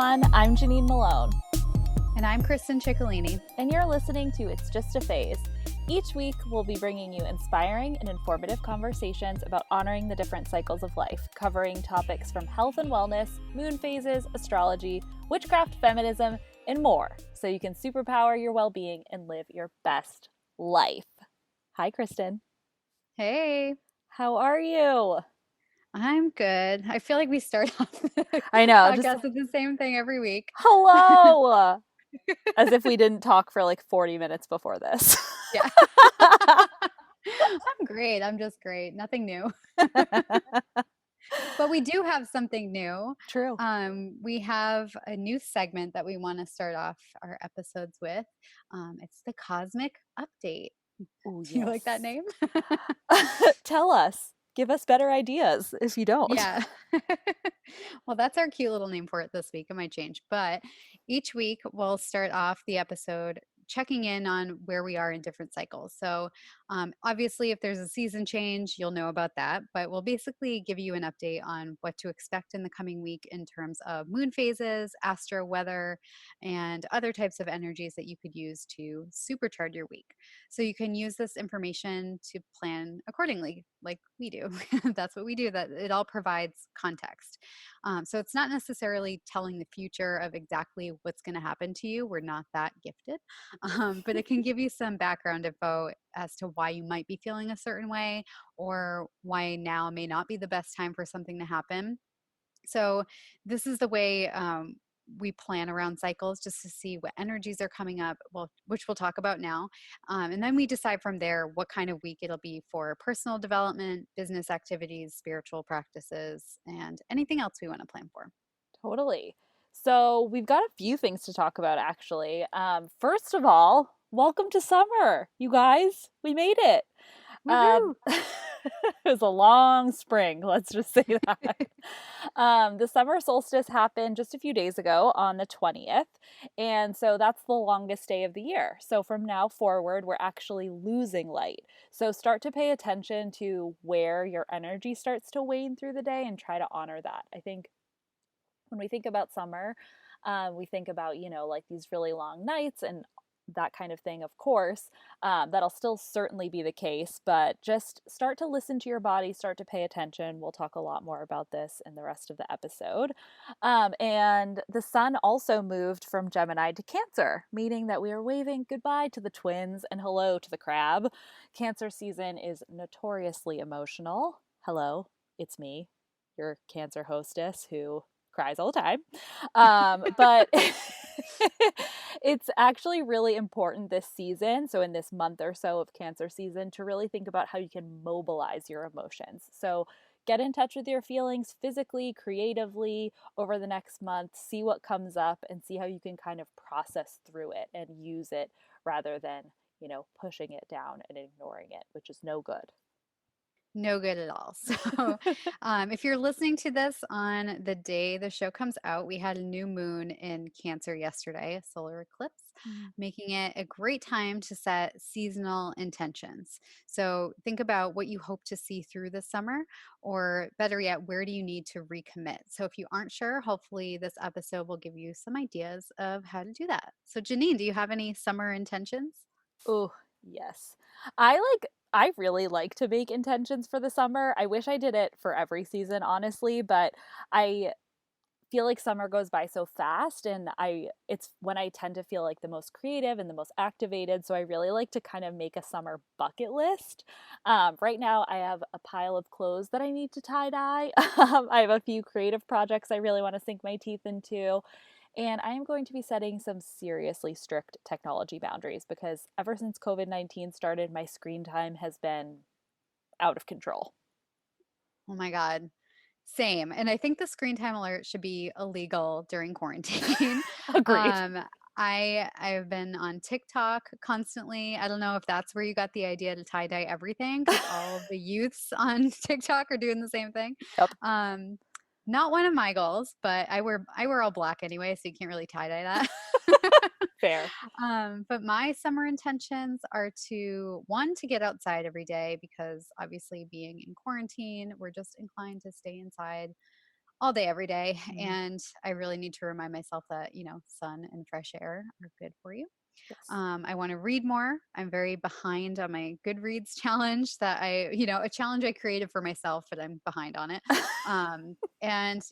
everyone, I'm Janine Malone. And I'm Kristen Ciccolini. And you're listening to It's Just a Phase. Each week, we'll be bringing you inspiring and informative conversations about honoring the different cycles of life, covering topics from health and wellness, moon phases, astrology, witchcraft, feminism, and more, so you can superpower your well-being and live your best life. Hi, Kristen. Hey. How are you? I'm good. I feel like we start off the I know, podcast with the same thing every week. Hello! As if we didn't talk for like 40 minutes before this. Yeah. I'm great. I'm just great. Nothing new. But we do have something new. True. We have a new segment that we want to start off our episodes with. It's the Cosmic Update. Ooh, Do you like that name? Tell us. Give us better ideas if you don't. Yeah. Well, that's our cute little name for it this week. It might change, but each week we'll start off the episode checking in on where we are in different cycles. So, obviously, if there's a season change, you'll know about that, but we'll basically give you an update on what to expect in the coming week in terms of moon phases, astro weather, and other types of energies that you could use to supercharge your week. So, you can use this information to plan accordingly, like we do. That's what we do, that it all provides context. So it's not necessarily telling the future of exactly what's going to happen to you. We're not that gifted. But it can give you some background info as to why you might be feeling a certain way or why now may not be the best time for something to happen. So this is the way we plan around cycles, just to see what energies are coming up, well, which we'll talk about now. And then we decide from there what kind of week it'll be for personal development, business activities, spiritual practices, and anything else we want to plan for. Totally. So we've got a few things to talk about, actually. First of all, welcome to summer, you guys. We made it. It was a long spring, let's just say that. The summer solstice happened just a few days ago on the 20th, and so that's the longest day of the year. So from now forward, we're actually losing light. So start to pay attention to where your energy starts to wane through the day and try to honor that. I think when we think about summer, we think about, like these really long nights and that kind of thing, of course. That'll still certainly be the case, but just start to listen to your body, start to pay attention. We'll talk a lot more about this in the rest of the episode. And the sun also moved from Gemini to Cancer, meaning that we are waving goodbye to the twins and hello to the crab. Cancer season is notoriously emotional. Hello, it's me, your Cancer hostess who cries all the time. But it's actually really important this season, so in this month or so of Cancer season, to really think about how you can mobilize your emotions. So get in touch with your feelings physically, creatively over the next month, see what comes up and see how you can kind of process through it and use it rather than, pushing it down and ignoring it, which is no good. No good at all. So, if you're listening to this on the day the show comes out, we had a new moon in Cancer yesterday, a solar eclipse, making it a great time to set seasonal intentions. So, think about what you hope to see through the summer, or better yet, where do you need to recommit? So, if you aren't sure, hopefully this episode will give you some ideas of how to do that. So, Janine, do you have any summer intentions? Oh, yes. I really like to make intentions for the summer. I wish I did it for every season, honestly, but I feel like summer goes by so fast and it's when I tend to feel like the most creative and the most activated. So I really like to kind of make a summer bucket list. Right now I have a pile of clothes that I need to tie dye. I have a few creative projects I really want to sink my teeth into. And I am going to be setting some seriously strict technology boundaries because ever since COVID-19 started, my screen time has been out of control. Oh my God. Same. And I think the screen time alert should be illegal during quarantine. Agreed. I've been on TikTok constantly. I don't know if that's where you got the idea to tie dye everything, because all of the youths on TikTok are doing the same thing. Yep. Not one of my goals, but I wear all black anyway, so you can't really tie dye that. Fair. But my summer intentions are to get outside every day, because obviously being in quarantine, we're just inclined to stay inside all day, every day. Mm, And I really need to remind myself that, sun and fresh air are good for you. yes. I want to read more. I'm very behind on my Goodreads challenge that a challenge I created for myself, but I'm behind on it. And,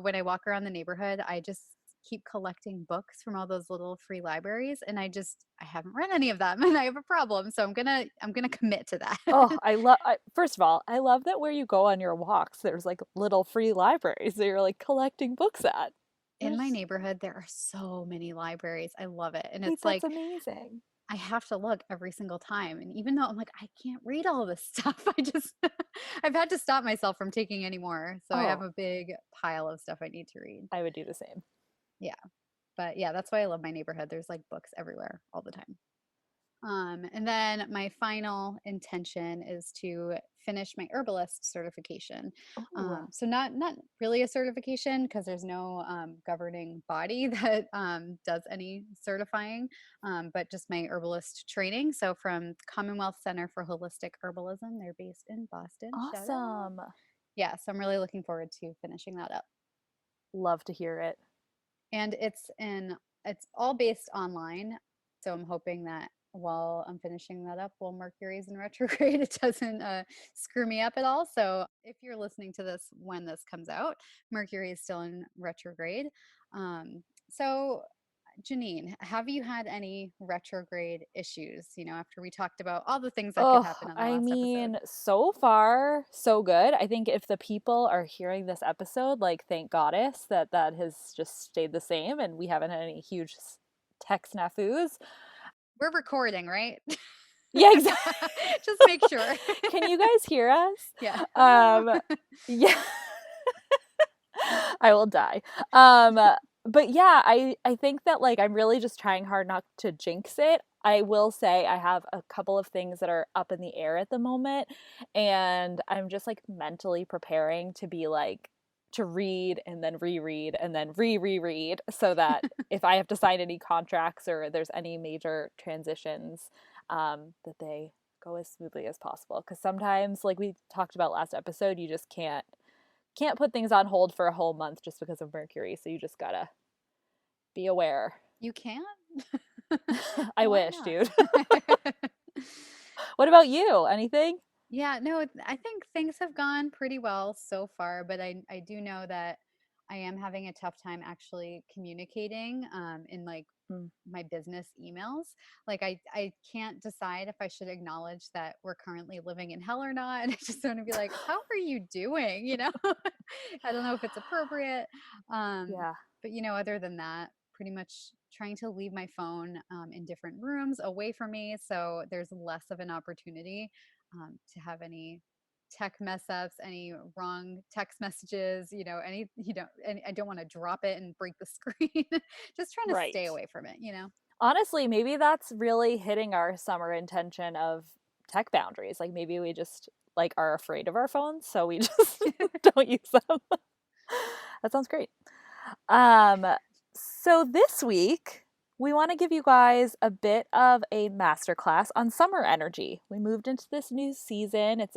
when I walk around the neighborhood, I just keep collecting books from all those little free libraries. And I haven't read any of them and I have a problem. So I'm going to commit to that. Oh, I love, first of all, I love that where you go on your walks, there's like little free libraries that you're like collecting books at. In my There's, neighborhood, there are so many libraries. I love it. And wait, it's that's like, amazing. I have to look every single time. And even though I'm like, I can't read all this stuff, I've had to stop myself from taking any more. So I have Oh, a big pile of stuff I need to read. I would do the same. Yeah. But yeah, that's why I love my neighborhood. There's like books everywhere all the time. And then my final intention is to finish my herbalist certification. Oh, So not really a certification because there's no governing body that does any certifying, but just my herbalist training. So from Commonwealth Center for Holistic Herbalism, they're based in Boston. Shout out! awesome. Yeah, so I'm really looking forward to finishing that up. Love to hear it. And it's all based online. So I'm hoping that while I'm finishing that up, while Mercury's in retrograde, it doesn't screw me up at all. So if you're listening to this when this comes out, Mercury is still in retrograde. So Janine, have you had any retrograde issues? After we talked about all the things that could Oh, happen on the I last episode. mean, so far, so good. I think if the people are hearing this episode, like, thank goddess that that has just stayed the same and we haven't had any huge tech snafus. We're recording, right? Yeah, exactly. Just make sure. Can you guys hear us? Yeah. Hello. Um, yeah. I will die. But yeah, I think that like I'm really just trying hard not to jinx it. I will say I have a couple of things that are up in the air at the moment, and I'm just like mentally preparing to be like to read and then reread and then reread so that if I have to sign any contracts or there's any major transitions, that they go as smoothly as possible. Because sometimes, like we talked about last episode, you just can't put things on hold for a whole month just because of Mercury. So you just gotta be aware. You can? I Why wish, not? dude. What about you? Anything? Yeah, no, I think things have gone pretty well so far, but I do know that I am having a tough time actually communicating in like Mm, my business emails. Like I can't decide if I should acknowledge that we're currently living in hell or not. And I just want to be like, how are you doing? I don't know if it's appropriate. Um, yeah, but other than that, pretty much trying to leave my phone in different rooms away from me. So there's less of an opportunity to have any tech mess ups, any wrong text messages, and I don't want to drop it and break the screen. Just trying to stay right. away from it. Honestly, maybe that's really hitting our summer intention of tech boundaries. Like maybe we just like are afraid of our phones, so we just don't use them. That sounds great. Um, so this week, we want to give you guys a bit of a masterclass on summer energy. We moved into this new season. It's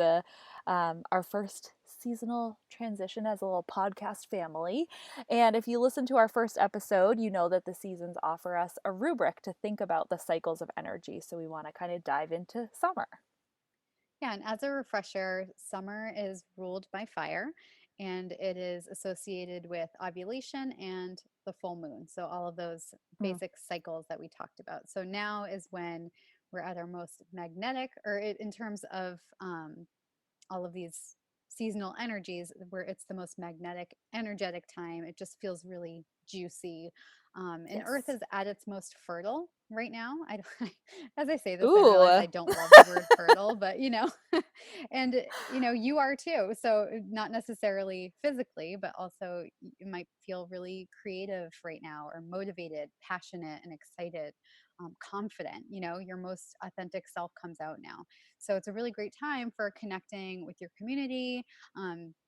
our first seasonal transition as a little podcast family. And if you listen to our first episode, you know that the seasons offer us a rubric to think about the cycles of energy. So we want to kind of dive into summer. Yeah, and as a refresher, summer is ruled by fire and it is associated with ovulation and the full moon. So, all of those Mm, basic cycles that we talked about. So, now is when we're at our most magnetic, or in terms of all of these seasonal energies where it's the most magnetic, energetic time. It just feels really juicy. And Earth yes. is at its most fertile right now. I don't, as I say this, I realize Ooh. I don't love the word fertile, but and you are too. So not necessarily physically, but also you might feel really creative right now, or motivated, passionate, and excited, confident. Your most authentic self comes out now. So it's a really great time for connecting with your community.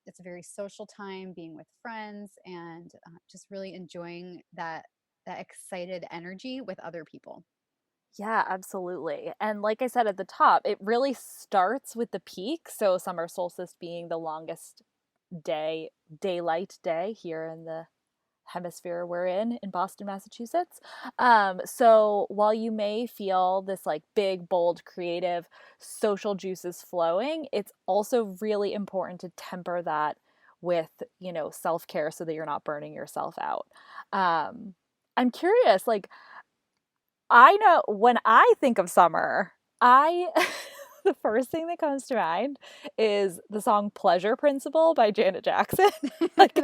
It's a very social time, being with friends, and just really enjoying that excited energy with other people. Yeah, absolutely. And like I said at the top, it really starts with the peak. So, summer solstice being the longest day daylight day here in the hemisphere we're in Boston, Massachusetts. So while you may feel this like big, bold, creative social juices flowing, it's also really important to temper that with, self-care so that you're not burning yourself out. I'm curious, like, I know when I think of summer, I the first thing that comes to mind is the song Pleasure Principle by Janet Jackson. Like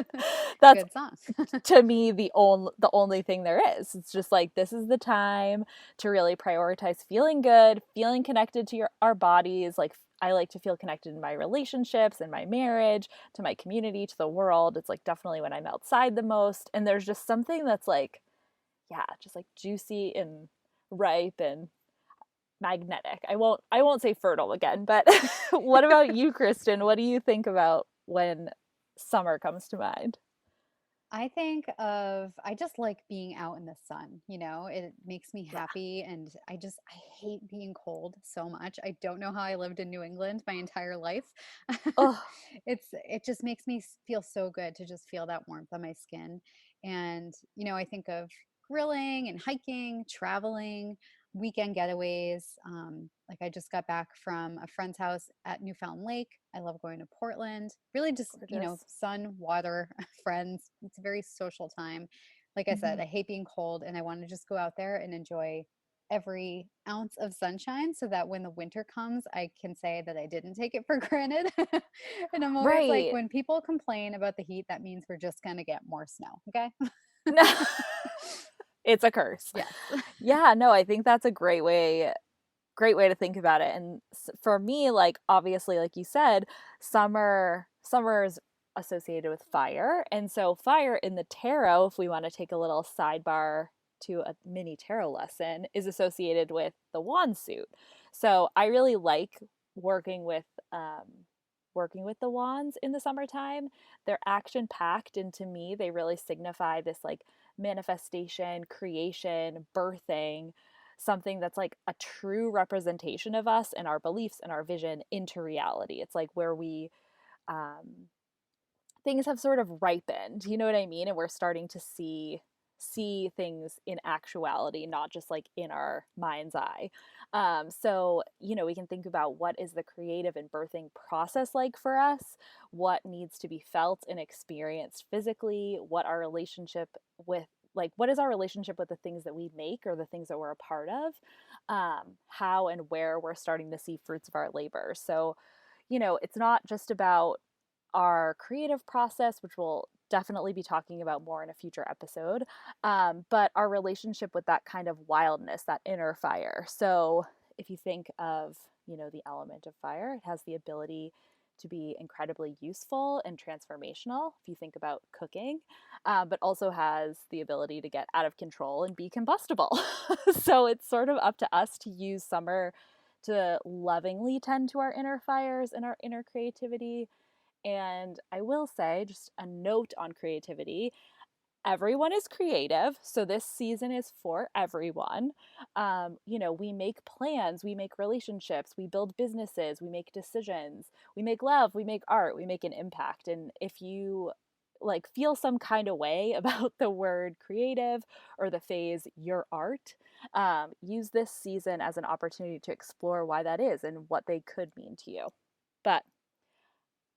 that's Good song. to me the only thing there is. It's just like this is the time to really prioritize feeling good, feeling connected to our bodies. Like I like to feel connected in my relationships and my marriage, to my community, to the world. It's like definitely when I'm outside the most. And there's just something that's like, yeah, just like juicy and ripe and magnetic. I won't say fertile again, but what about you, Kristen? What do you think about when summer comes to mind? I just like being out in the sun, it makes me Yeah. happy. And I hate being cold so much. I don't know how I lived in New England my entire life. Oh, It just makes me feel so good to just feel that warmth on my skin. And, I think of grilling and hiking, traveling, weekend getaways. Like I just got back from a friend's house at Newfound Lake. I love going to Portland. Really just, gorgeous. sun, water, friends. It's a very social time. Like I said, Hmm. I hate being cold and I want to just go out there and enjoy every ounce of sunshine so that when the winter comes, I can say that I didn't take it for granted. And I'm always like, Right. when people complain about the heat, that means we're just going to get more snow. Okay. No, it's a curse. Yes. Yeah, no, I think that's a great way to think about it. And for me, like obviously, like you said, summer is associated with fire. And so fire in the tarot, if we want to take a little sidebar to a mini tarot lesson, is associated with the wand suit. So I really like working with working with the wands in the summertime. They're action packed, and to me they really signify this like manifestation, creation, birthing, something that's like a true representation of us and our beliefs and our vision into reality. It's like where we um things have sort of ripened, you know what I mean? And we're starting to see things in actuality, not just like in our mind's eye. So, we can think about what is the creative and birthing process like for us, what needs to be felt and experienced physically, what our relationship with like what is our relationship with the things that we make or the things that we're a part of, how and where we're starting to see fruits of our labor. So, it's not just about our creative process, which we'll definitely be talking about more in a future episode, but our relationship with that kind of wildness, that inner fire. So if you think of, the element of fire, it has the ability to be incredibly useful and transformational if you think about cooking, but also has the ability to get out of control and be combustible. So it's sort of up to us to use summer to lovingly tend to our inner fires and our inner creativity. And I will say, just a note on creativity, everyone is creative. So this season is for everyone. We make plans, we make relationships, we build businesses, we make decisions, we make love, we make art, we make an impact. And if you like feel some kind of way about the word creative or the phase your art, use this season as an opportunity to explore why that is and what they could mean to you. But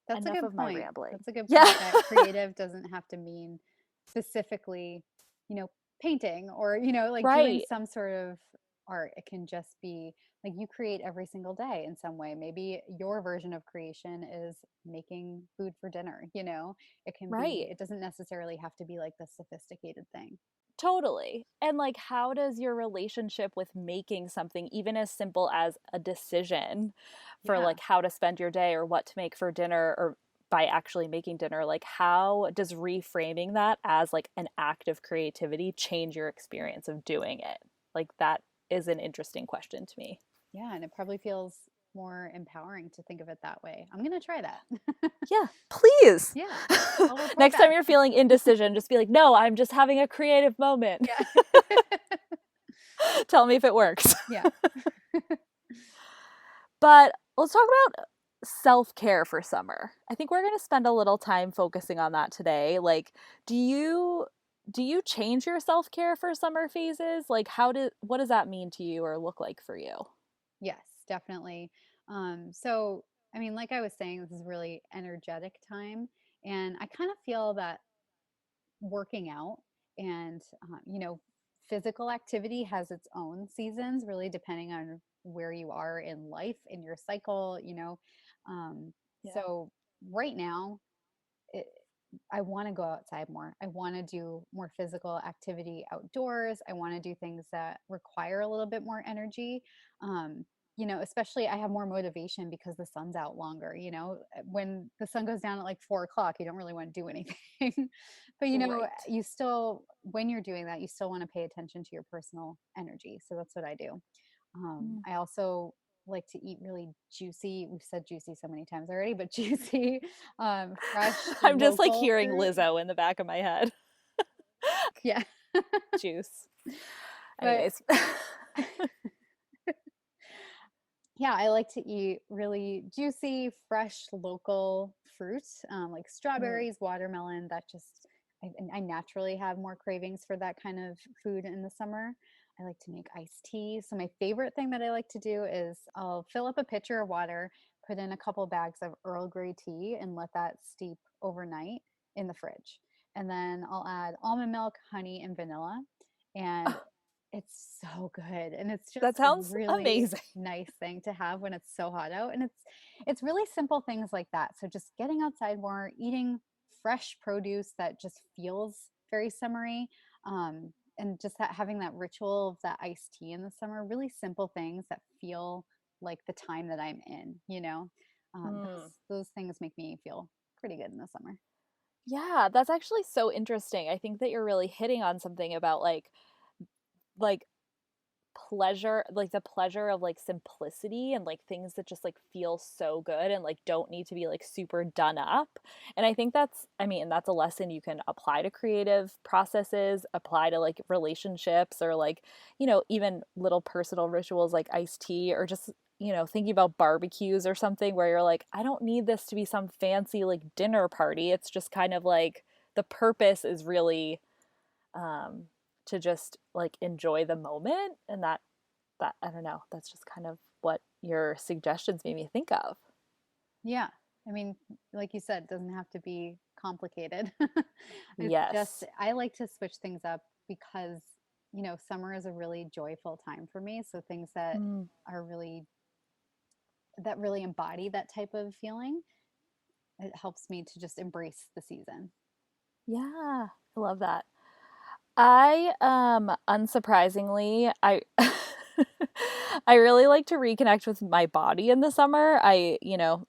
That's a enough good of my point. rambling. That's a good Yeah. point that creative doesn't have to mean specifically, you know, painting or, like doing Right. some sort of art. It can just be like you create every single day in some way. Maybe your version of creation is making food for dinner, It can be, Right. it doesn't necessarily have to be like the sophisticated thing. Totally. And like, how does your relationship with making something, even as simple as a decision for Yeah. like how to spend your day or what to make for dinner or by actually making dinner, like, how does reframing that as like an act of creativity change your experience of doing it? Like, that is an interesting question to me. Yeah. And it probably feels more empowering to think of it that way. I'm going to try that. Yeah, please. Yeah. I'll report Next time back. you're feeling indecision, just be like, no, I'm just having a creative moment. Yeah. Tell me if it works. Yeah. But let's talk about self-care for summer. I think we're going to spend a little time focusing on that today. Like, do you change your self-care for summer phases? Like, what does that mean to you or look like for you? Yes, definitely. So, I mean, like I was saying, this is really energetic time. And I kind of feel that working out and, physical activity has its own seasons, really depending on where you are in life, in your cycle. Um, Yeah. so, right now, it, I want to go outside more. I want to do more physical activity outdoors. I want to do things that require a little bit more energy. Um, Especially I have more motivation because the sun's out longer. When the sun goes down at like 4 o'clock, you don't really want to do anything. But Right. you still, when you're doing that, you still want to pay attention to your personal energy. So that's what I do. Mm. I also like to eat really juicy. We've said juicy so many times already, but juicy, fresh, I'm just like local hearing fruit. Lizzo in the back of my head. Yeah. Juice. But Anyways. yeah, I like to eat really juicy, fresh, local fruit, like Mm. strawberries, watermelon. I naturally have more cravings for that kind of food in the summer. I like to make iced tea. So, my favorite thing that I like to do is I'll fill up a pitcher of water, put in a couple bags of Earl Grey tea, and let that steep overnight in the fridge. And then I'll add almond milk, honey, and vanilla. And it's so good. And it's just That a sounds really amazing. nice thing to have when it's so hot out. And it's really simple things like that. So just getting outside more, eating fresh produce that just feels very summery, and just having that ritual of that iced tea in the summer, really simple things that feel like the time that I'm in. Mm. Those things make me feel pretty good in the summer. Yeah, that's actually so interesting. I think that you're really hitting on something about like pleasure, like the pleasure of like simplicity and like things that just like feel so good and like don't need to be like super done up. And I think I mean, that's a lesson you can apply to creative processes, apply to like relationships or like, even little personal rituals like iced tea or just, thinking about barbecues or something where you're like, I don't need this to be some fancy like dinner party. It's just kind of like the purpose is really um to just like enjoy the moment, and that I don't know, that's just kind of what your suggestions made me think of. Yeah. I mean, like you said, it doesn't have to be complicated. Yes. I like to switch things up because, summer is a really joyful time for me. So things Mm, that really embody that type of feeling, it helps me to just embrace the season. yeah, I love that. I unsurprisingly, I I really like to reconnect with my body in the summer.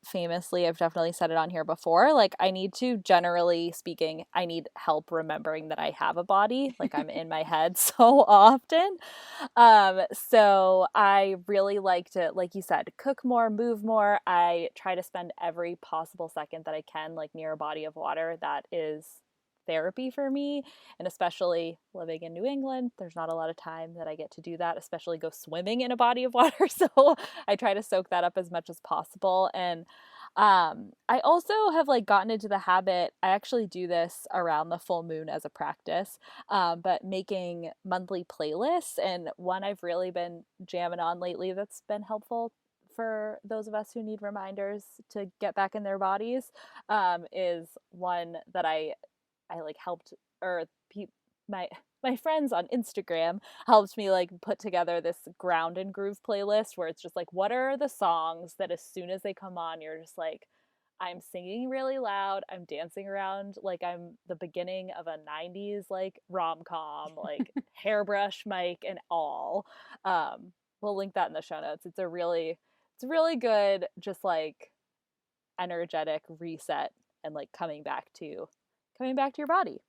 Famously, I've definitely said it on here before, like I need to, generally speaking, I need help remembering that I have a body. Like I'm in my head so often. So I really like to, like you said, cook more, move more. I try to spend every possible second that I can like near a body of water. That is therapy for me, and especially living in New England, there's not a lot of time that I get to do that, especially go swimming in a body of water. So I try to soak that up as much as possible. And I also have like gotten into the habit, I actually do this around the full moon as a practice, but making monthly playlists. And one I've really been jamming on lately that's been helpful for those of us who need reminders to get back in their bodies, is one that I like helped, or my my friends on Instagram helped me like put together this ground and groove playlist where it's just like, what are the songs that as soon as they come on you're just like, I'm singing really loud, I'm dancing around like I'm the beginning of a 90s like rom-com, like hairbrush mic and all. We'll link that in the show notes. It's really good, just like energetic reset and like coming back to your body.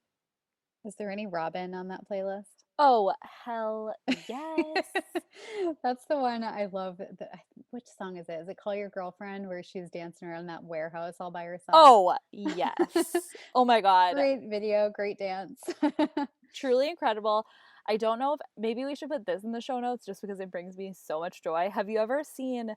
Is there any Robin on that playlist? Oh, hell yes. That's the one I love. Which song is it? Is it Call Your Girlfriend, where she's dancing around that warehouse all by herself? Oh, yes. Oh my God. Great video, great dance. Truly incredible. I don't know if maybe we should put this in the show notes just because it brings me so much joy. Have you ever seen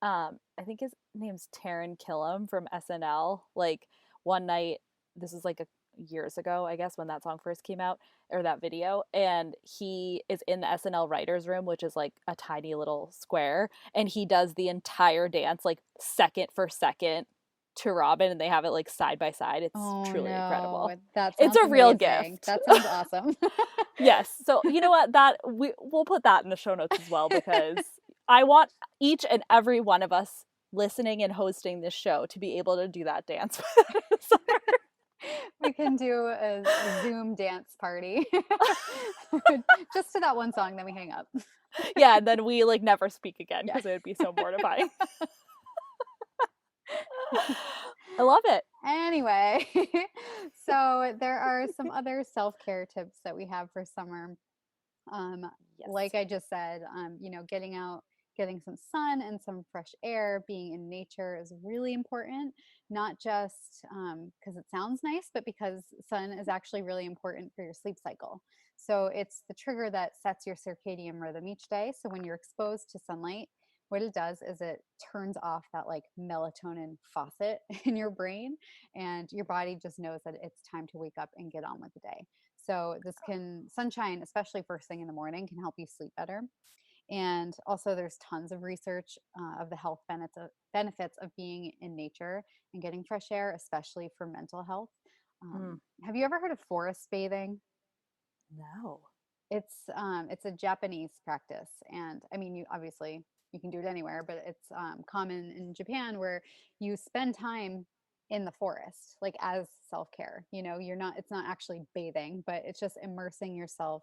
I think his name's Taran Killam from SNL. Like one night, this is like years ago, I guess, when that song first came out or that video, and he is in the SNL writers room, which is like a tiny little square, and he does the entire dance like second for second to Robin, and they have it like side by side. It's Oh truly incredible. no, that It's sounds a real amazing. gift. That sounds awesome. Yes. So you know what? We'll put that in the show notes as well because I want each and every one of us listening and hosting this show to be able to do that dance. We can do a Zoom dance party just to that one song, then we hang up. Yeah, and then we like never speak again Yeah. because it would be so mortifying. I love it. Anyway, so there are some other self-care tips that we have for summer. Um, Yes. like I just said, getting out, getting some sun and some fresh air, being in nature is really important, not just because it sounds nice, but because sun is actually really important for your sleep cycle. So it's the trigger that sets your circadian rhythm each day. So when you're exposed to sunlight, what it does is it turns off that like melatonin faucet in your brain, and your body just knows that it's time to wake up and get on with the day. So this can sunshine, especially first thing in the morning, can help you sleep better. And also, there's tons of research of the health benefits of being in nature and getting fresh air, especially for mental health. Mm, Have you ever heard of forest bathing? no. It's a Japanese practice, and I mean, you obviously you can do it anywhere, but it's common in Japan where you spend time in the forest, like as self care. You know, you're not. It's not actually bathing, but it's just immersing yourself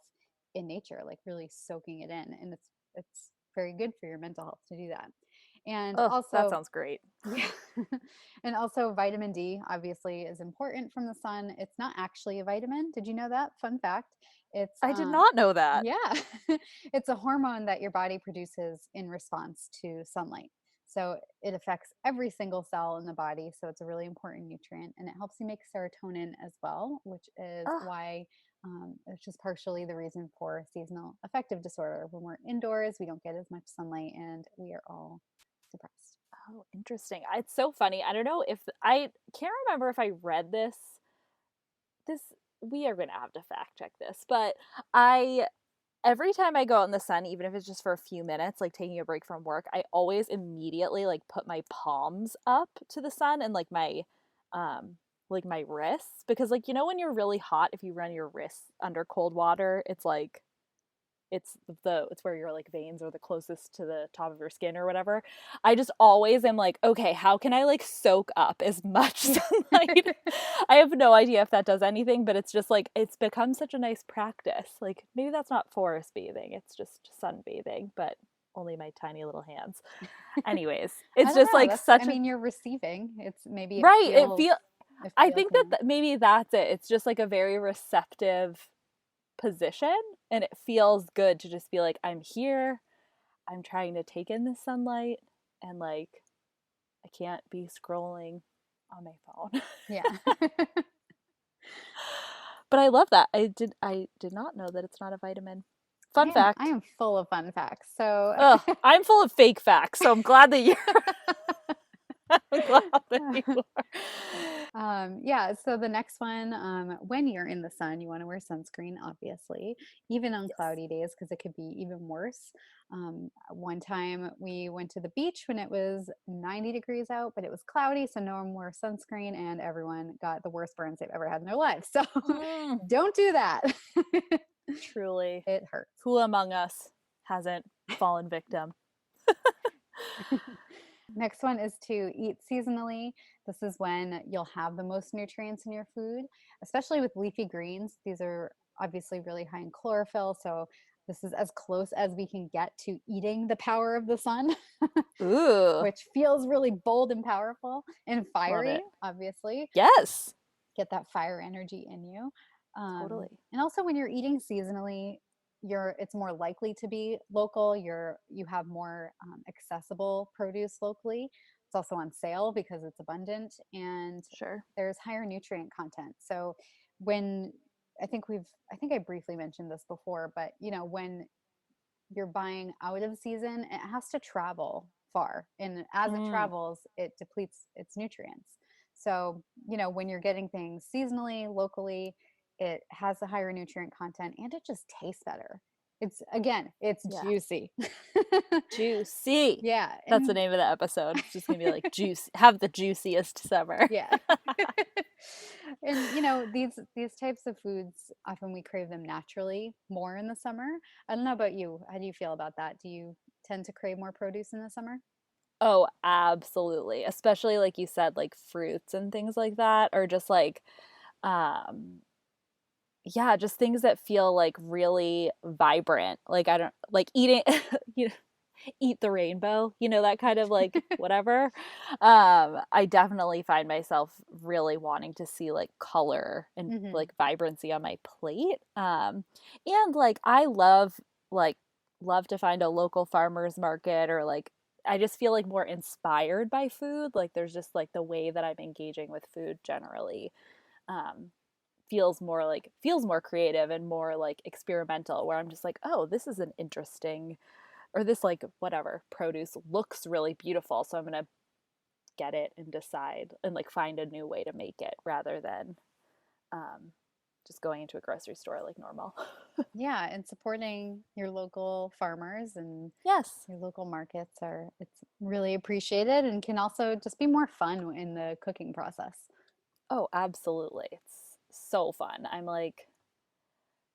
in nature, like really soaking it in, and it's very good for your mental health to do that. And Oh, that also, sounds great. yeah. And also, vitamin D obviously is important from the sun. It's not actually a vitamin. Did you know that? Fun fact. It's, I did not know that. yeah, it's a hormone that your body produces in response to sunlight. So it affects every single cell in the body. So it's a really important nutrient, and it helps you make serotonin as well, which is Oh, why it's just partially the reason for seasonal affective disorder. When we're indoors, we don't get as much sunlight and we are all depressed. oh, interesting. It's so funny. I don't know if I can't remember if I read this we are going to have to fact check this, but I every time I go out in the sun, even if it's just for a few minutes, like taking a break from work, I always immediately like put my palms up to the sun and um like my wrists because like you know when you're really hot if you run your wrists under cold water, it's like it's where your like veins are the closest to the top of your skin or whatever. I just always am like, okay, how can I like soak up as much sunlight? I have no idea if that does anything, but it's just like it's become such a nice practice. Like maybe that's not forest bathing, it's just sunbathing, but only my tiny little hands. Anyways, I it's don't just know. like That's, I such a mean, you're receiving. It's maybe right. it I feels think that nice. maybe that's it. It's just like a very receptive position and it feels good to just be like I'm here. I'm trying to take in the sunlight and like I can't be scrolling on my phone. Yeah. But I love that. I did not know that it's not a vitamin. Fun I fact. am full of fun facts. So Ugh, I'm full of fake facts, so I'm glad that you're I'm glad that you are. yeah, so the next one, when you're in the sun, you want to wear sunscreen, obviously, even on Yes. cloudy days, because it could be even worse. One time we went to the beach when it was 90 degrees out, but it was cloudy, so no one wore sunscreen, and everyone got the worst burns they've ever had in their lives. So Mm, don't do that. truly. It hurts. Who among us hasn't fallen victim? Next one is to eat seasonally. This is when you'll have the most nutrients in your food, especially with leafy greens. These are obviously really high in chlorophyll. So, this is as close as we can get to eating the power of the sun, Ooh, which feels really bold and powerful and love fiery, it. obviously. Yes, Get that fire energy in you. totally. And also, when you're eating seasonally, it's more likely to be local. You have more accessible produce locally. It's also on sale because it's abundant, and Sure. there's higher nutrient content. So when I think I briefly mentioned this before, but when you're buying out of season, it has to travel far. And as it Mm, travels, it depletes its nutrients. So, when you're getting things seasonally, locally, it has a higher nutrient content and it just tastes better. It's yeah. juicy. Juicy. Yeah. That's the And name of the episode. It's just gonna be like juice. Have the juiciest summer. yeah. And these types of foods, often we crave them naturally more in the summer. I don't know about you. How do you feel about that? Do you tend to crave more produce in the summer? Oh, absolutely. Especially like you said, like fruits and things like that, or just like um yeah, just things that feel like really vibrant. Like I don't like eating you know, eat the rainbow, that kind of like whatever. I definitely find myself really wanting to see like color and Hmm. like vibrancy on my plate. And like I like love to find a local farmers market, or like I just feel like more inspired by food. Like there's just like the way that I'm engaging with food generally. Um, feels more creative and more like experimental, where I'm just like, oh, this is an interesting, or this like whatever produce looks really beautiful, so I'm gonna get it and decide and like find a new way to make it, rather than um, just going into a grocery store like normal. Yeah, and supporting your local farmers and Yes. your local markets it's really appreciated and can also just be more fun in the cooking process. Oh, absolutely, it's so fun. I'm like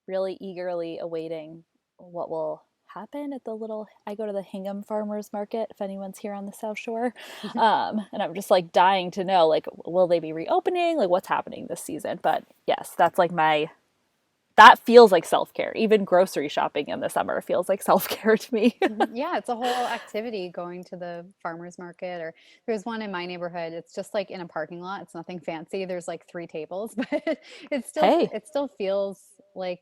really eagerly awaiting what will happen at the little, I go to the Hingham Farmers Market if anyone's here on the South Shore. And I'm just like dying to know, like, will they be reopening, like what's happening this season. But yes, that's like that feels like self-care. Even grocery shopping in the summer feels like self-care to me. Mhm. Yeah, it's a whole activity going to the farmer's market. Or there's one in my neighborhood. It's just like in a parking lot. It's nothing fancy. There's like three tables, but Hey, it still feels like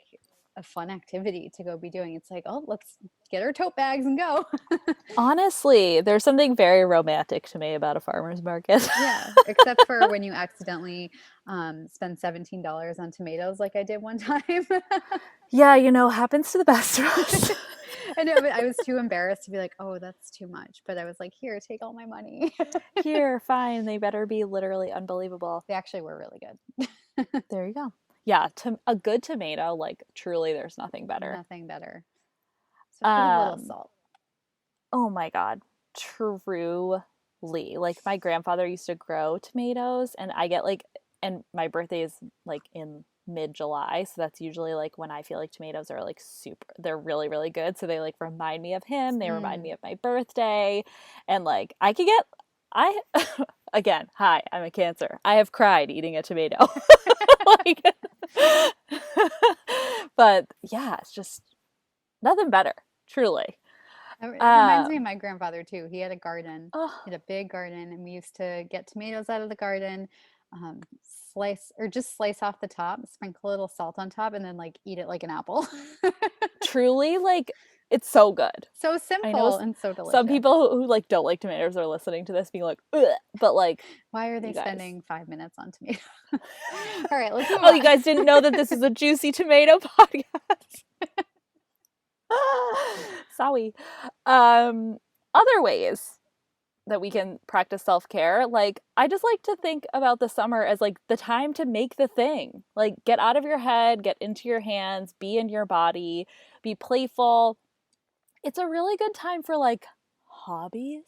a fun activity to go be doing. It's like, oh, let's get our tote bags and go. honestly, there's something very romantic to me about a farmer's market. Yeah, except for when you accidentally spend $17 on tomatoes, like I did one time. Yeah, happens to the best of us. I know, but I was too embarrassed to be like, "Oh, that's too much." But I was like, "Here, take all my money." Here, fine, they better be literally unbelievable. They actually were really good. There you go. Yeah, a good tomato, like truly, there's nothing better. Nothing better, especially with a little Um, salt. oh my God, truly. Like my grandfather used to grow tomatoes, and I get like, and my birthday is like in mid-July, so that's usually like when I feel like tomatoes are like super, they're really, really good. So they like remind me of him, they remind Mm. me of my birthday, and like I could get, I, again, hi, I'm a Cancer. I have cried eating a tomato. Like, but yeah, it's just nothing better, truly. It reminds me of Um, my grandfather too. He had a garden. oh, He had a big garden, and we used to get tomatoes out of the garden, slice off the top, sprinkle a little salt on top, and then like eat it like an apple. truly, like it's so good. So I know simple and so some delicious. people who like don't like tomatoes are listening to this being like, ugh, but like Why are they you guys, spending 5 minutes on tomatoes? All right, let's move oh, you on. guys didn't know that this is a juicy tomato podcast. Sorry. Other ways that we can practice self-care, like I just like to think about the summer as like the time to make the thing, like get out of your head, get into your hands, be in your body, be playful. It's a really good time for like hobbies.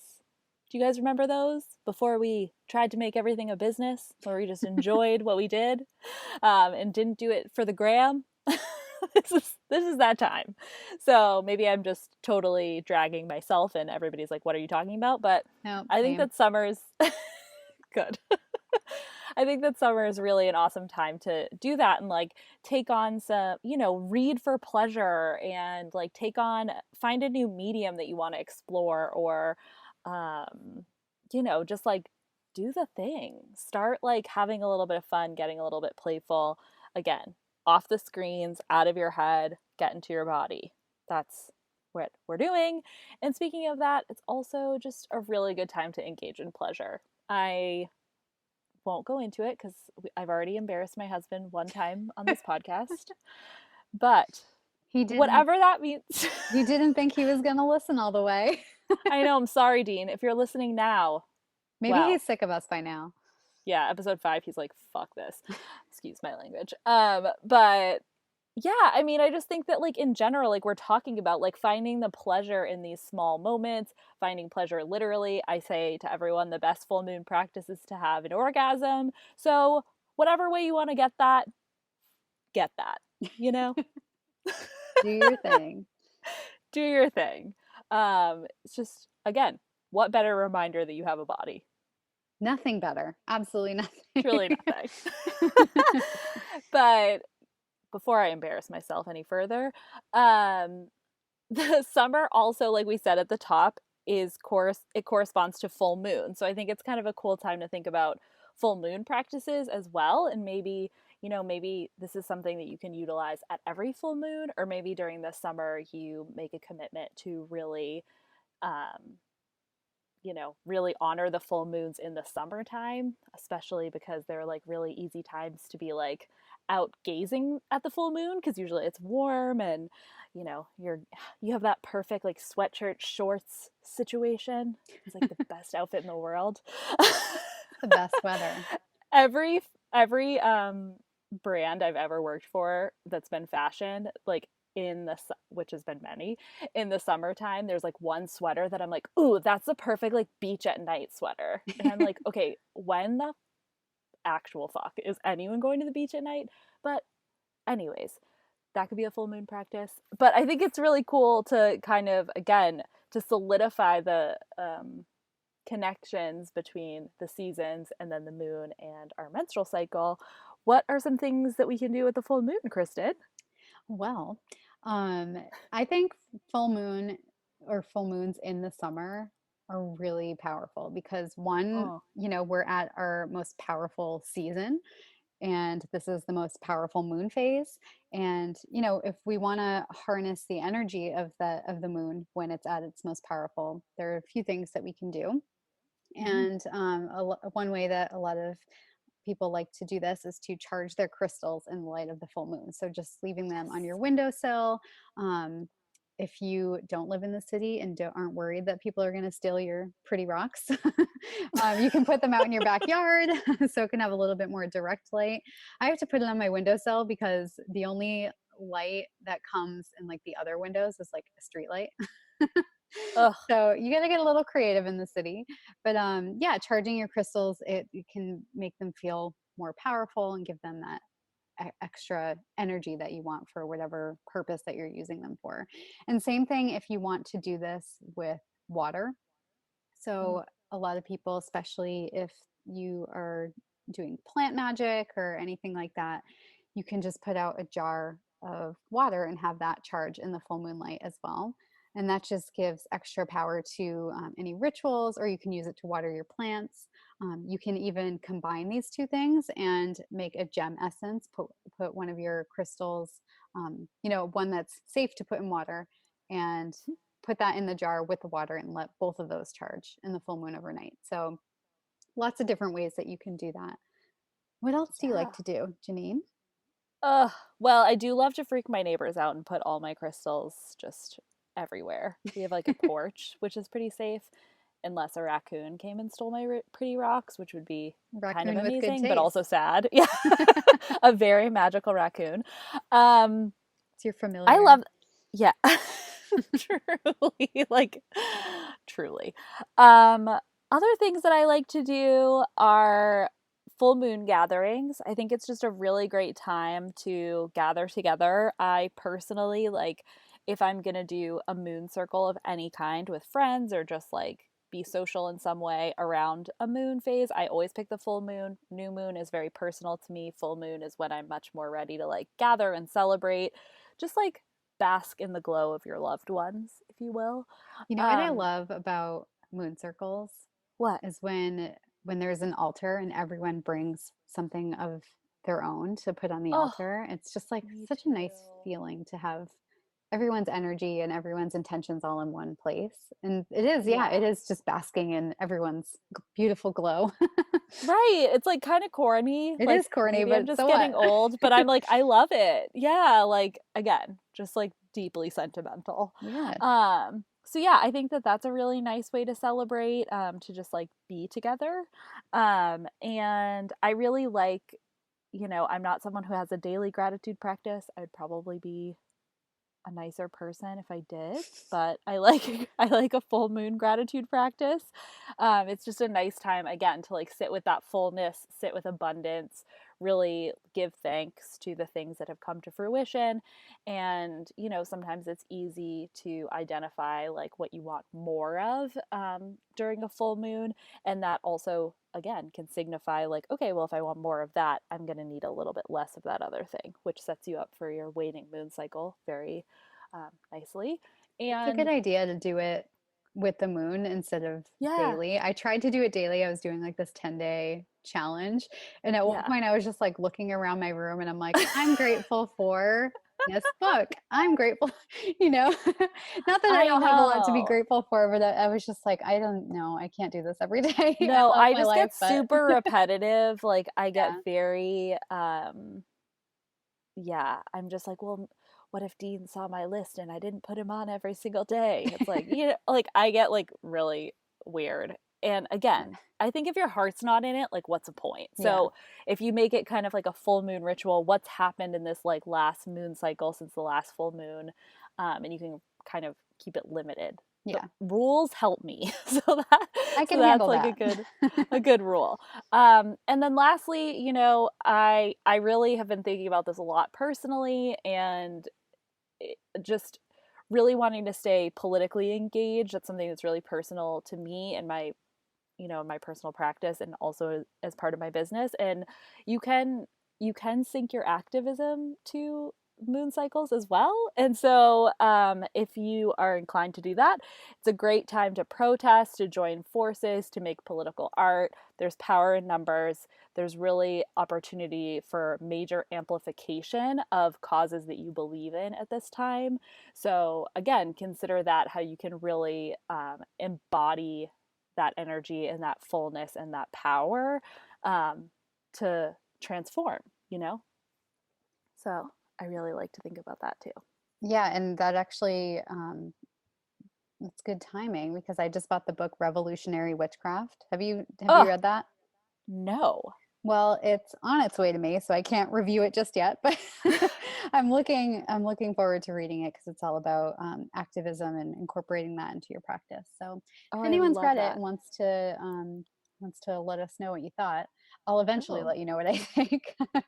Do you guys remember those before we tried to make everything a business, where we just enjoyed what we did, and didn't do it for the gram? This is that time. So maybe I'm just totally dragging myself, and everybody's like, "What are you talking about?" But Nope, I think same. that summer's good. I think that summer is really an awesome time to do that, and like take on some, read for pleasure, and like find a new medium that you want to explore, or um just like do the thing. Start like having a little bit of fun, getting a little bit playful. Again, off the screens, out of your head, get into your body. That's what we're doing. And speaking of that, it's also just a really good time to engage in pleasure. I won't go into it because I've already embarrassed my husband one time on this podcast. But He didn't whatever that means, he didn't think he was gonna listen all the way. I know. I'm sorry, Dean. If you're listening now, Maybe wow. he's sick of us by now. Yeah, episode 5, he's like, fuck this. Excuse my language. But yeah, I mean, I just think that like in general, like we're talking about like finding the pleasure in these small moments, finding pleasure literally. I say to everyone the best full moon practice is to have an orgasm. So, whatever way you want to get that, you know? Do your thing. Do your thing. It's just again, what better reminder that you have a body? Nothing better. Absolutely Truly nothing. nothing. But before I embarrass myself any further, um, the summer also, like we said at the top, is course it corresponds to full moon. So I think it's kind of a cool time to think about full moon practices as well. And maybe, maybe this is something that you can utilize at every full moon, or maybe during the summer you make a commitment to really um, really honor the full moons in the summertime, especially because they're like really easy times to be like out gazing at the full moon because usually it's warm and you have that perfect like sweatshirt shorts situation. It's like the best outfit in the world. The best weather. Every brand I've ever worked for that's been fashion, like which has been many, in the summertime, there's like one sweater that I'm like, ooh, that's the perfect like beach at night sweater. And I'm like, okay, when the actual fuck is anyone going to the beach at night? But anyways, that could be a full moon practice. But I think it's really cool to kind of again to solidify the connections between the seasons and then the moon and our menstrual cycle. What are some things that we can do with the full moon, Kristen? Well, um, I think full moon or full moons in the summer are really powerful because one, Oh. we're at our most powerful season, and this is the most powerful moon phase. And if we want to harness the energy of the moon when it's at its most powerful, there are a few things that we can do. Mm-hmm. And one way that a lot of people like to do this is to charge their crystals in the light of the full moon. So just leaving them on your windowsill. Um, if you don't live in the city and aren't worried that people are going to steal your pretty rocks, you can put them out in your backyard so it can have a little bit more direct light. I have to put it on my windowsill because the only light that comes in like the other windows is like a street light. Ugh. So you got to get a little creative in the city, but yeah, charging your crystals, it can make them feel more powerful and give them that extra energy that you want for whatever purpose that you're using them for. And same thing if you want to do this with water. Mm. So a lot of people, especially if you are doing plant magic or anything like that, you can just put out a jar of water and have that charge in the full moonlight as well. And that just gives extra power to any rituals, or you can use it to water your plants. You can even combine these two things and make a gem essence. Put one of your crystals, one that's safe to put in water, and put that in the jar with the water and let both of those charge in the full moon overnight. So lots of different ways that you can do that. What else do you Yeah. like to do, Janine? Ugh. Well, I do love to freak my neighbors out and put all my crystals just everywhere. We have like a porch, which is pretty safe, unless a raccoon came and stole my pretty rocks, which would be kind of Raccoon with good amazing, but also taste. sad. Yeah. A very magical raccoon. Um, It's your I familiar. love, yeah. Truly, like, truly. Um, Other things that I like to do are full moon gatherings. I think it's just a really great time to gather together. I personally like if I'm gonna do a moon circle of any kind with friends or just like be social in some way around a moon phase, I always pick the full moon. New moon is very personal to me. Full moon is when I'm much more ready to like gather and celebrate. Just like bask in the glow of your loved ones, if you will. You know what I Um, love about moon circles what? is when there's an altar and everyone brings something of their own to put on the Oh, altar. It's just like me such a nice too. feeling to have everyone's energy and everyone's intentions all in one place. And it is, yeah, it Yeah. is just basking in everyone's beautiful glow. Right. It's like kind of corny. It Like is corny, maybe I'm but just so what? getting old, but I'm like, I love it. Yeah. Like, again, just like deeply sentimental. Yeah. So yeah, I think that that's a really nice way to celebrate, to just like be together. And I really like, I'm not someone who has a daily gratitude practice. I would probably be a nicer person if I did, but I like I like a full moon gratitude practice. It's just a nice time again to like sit with that fullness, sit with abundance, really give thanks to the things that have come to fruition. And sometimes it's easy to identify like what you want more of during a full moon, and that also again can signify like, okay, well, if I want more of that, I'm going to need a little bit less of that other thing, which sets you up for your waning moon cycle very nicely. It's a good And idea to do it with the moon instead of yeah, daily. I tried to do it daily. I was doing like this 10-day challenge. And at one yeah, point, I was just like looking around my room and I'm like, I'm grateful for this book. I'm grateful, you know, not that I I don't have a lot to be know. grateful for, but I was just like, I don't know. I can't do this every day. I No, love I my just life, get but super repetitive. Like I get yeah, very yeah, I'm just like, well, what if Dean saw my list and I didn't put him on every single day? It's like, like I get like really weird. And again, I think if your heart's not in it, like what's the point? yeah, So if you make it kind of like a full moon ritual, what's happened in this like last moon cycle since the last full moon, and you can kind of keep it limited. The yeah. rules help me, that I so can that's handle like that. a good rule. And then lastly, I really have been thinking about this a lot personally, and just really wanting to stay politically engaged. That's something that's really personal to me and my personal practice, and also as part of my business. And you can you can sync your activism to moon cycles as well. And so if you are inclined to do that, it's a great time to protest, to join forces, to make political art. There's power in numbers. There's really opportunity for major amplification of causes that you believe in at this time. So again, consider that how you can really embody that energy and that fullness and that power, to transform, you know? So I really like to think about that too. Yeah, and that actually it's good timing because I just bought the book Revolutionary Witchcraft. Have you Oh, read that? no. Well, it's on its way to me, so I can't review it just yet, but I'm looking forward to reading it because it's all about activism and incorporating that into your practice. So Oh, if I anyone's love read it and that. wants to let us know what you thought, I'll eventually Oh, let you know what I think. But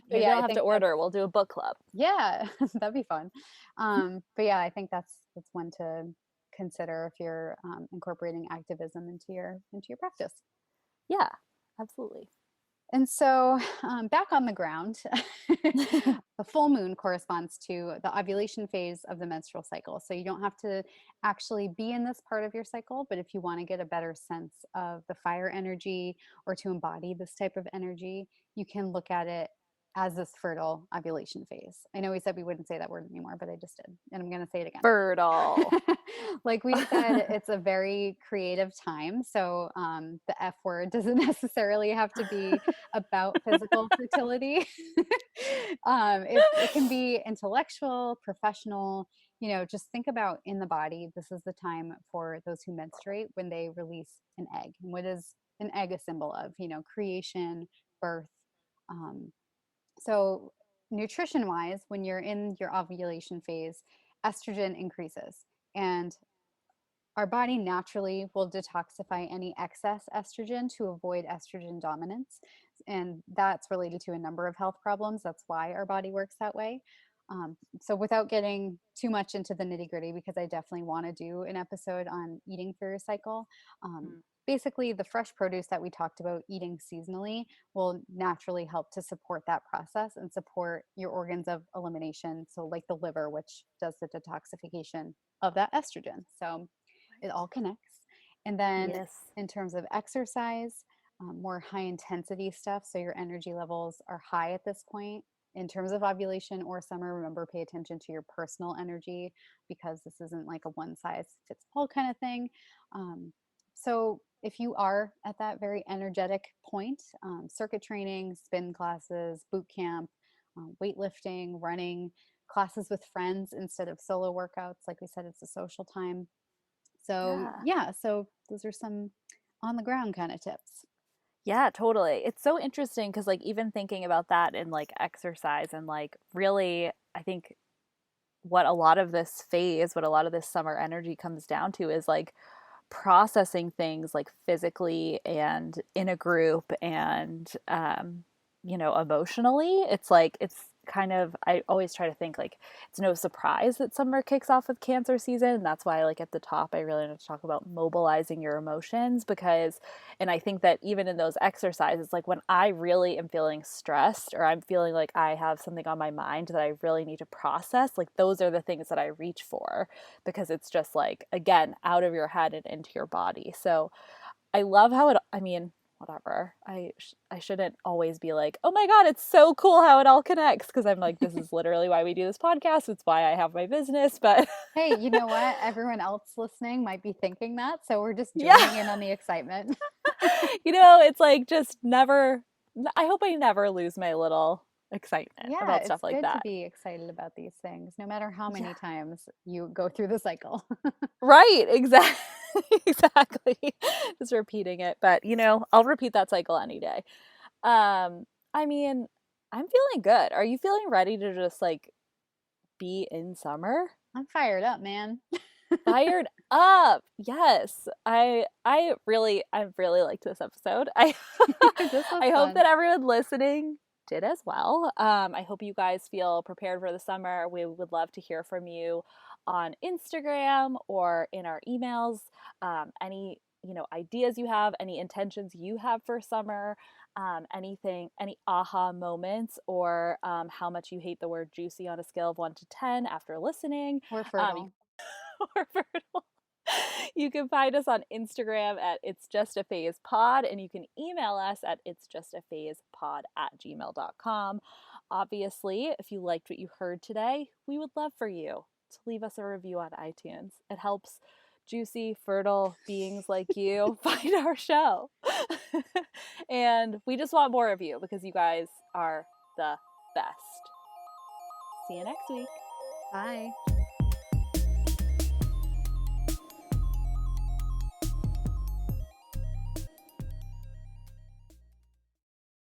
maybe yeah, I'll I have to think that's order. We'll do a book club. yeah, that'd be fun. But yeah, I think that's one to consider if you're incorporating activism into your practice. Yeah, absolutely. And so, back on the ground, the full moon corresponds to the ovulation phase of the menstrual cycle. So, you don't have to actually be in this part of your cycle, but if you want to get a better sense of the fire energy or to embody this type of energy, you can look at it as this fertile ovulation phase. I know we said we wouldn't say that word anymore, but I just did. And I'm going to say it again. Fertile. Like we said, it's a very creative time. So the F word doesn't necessarily have to be about physical fertility. It can be intellectual, professional. Just think about in the body. This is the time for those who menstruate when they release an egg. And what is an egg a symbol of? Creation, birth. Um, so, nutrition wise, when you're in your ovulation phase, estrogen increases. And our body naturally will detoxify any excess estrogen to avoid estrogen dominance. And that's related to a number of health problems. That's why our body works that way. So, without getting too much into the nitty gritty, because I definitely want to do an episode on eating for your cycle, Mm, basically, the fresh produce that we talked about eating seasonally will naturally help to support that process and support your organs of elimination. So, like the liver, which does the detoxification of that estrogen. So, it all right. connects. And then Yes. in terms of exercise, more high intensity stuff. So your energy levels are high at this point. In terms of ovulation or summer, remember, pay attention to your personal energy because this isn't like a one size fits all kind of thing. So if you are at that very energetic point, circuit training, spin classes, boot camp, weightlifting, running, classes with friends instead of solo workouts. Like we said, it's a social time. So, Yeah. yeah, so those are some on the ground kind of tips. Yeah, totally. It's so interesting because, like, even thinking about that in like exercise and like really, I think what a lot of this phase, what a lot of this summer energy comes down to is like processing things like physically and in a group and emotionally. It's like it's kind of, I always try to think like it's no surprise that summer kicks off with Cancer season, and that's why like at the top I really want to talk about mobilizing your emotions, because and I think that even in those exercises, like when I really am feeling stressed or I'm feeling like I have something on my mind that I really need to process, like those are the things that I reach for, because it's just like, again, out of your head and into your body. So I love how it, I mean, whatever. I shouldn't always be like, "Oh my god, it's so cool how it all connects," because I'm like, this is literally why we do this podcast. It's why I have my business, but Hey, you know what? Everyone else listening might be thinking that. So we're just yeah. joining in on the excitement. It's like just never, I hope I never lose my little excitement Yeah, about it's stuff like good to that. be excited about these things, no matter how Yeah. many times you go through the cycle. Right, exactly. Exactly. Just repeating it, but I'll repeat that cycle any day. I mean, I'm feeling good. Are you feeling ready to just like be in summer? I'm fired up, man. Fired up. Yes. I really liked this episode. I This was I hope fun. that everyone listening did as well. I hope you guys feel prepared for the summer. We would love to hear from you on Instagram or in our emails. Any ideas you have, any intentions you have for summer, anything, any aha moments, or how much you hate the word juicy on a scale of 1 to 10 after listening. We're You fertile. or fertile. You can find us on Instagram at It's Just a Phase Pod, and you can email us at It's Just a Phase Pod at gmail.com. Obviously, if you liked what you heard today, we would love for you to leave us a review on iTunes. It helps juicy, fertile beings like you find our show. And we just want more of you because you guys are the best. See you next week. Bye.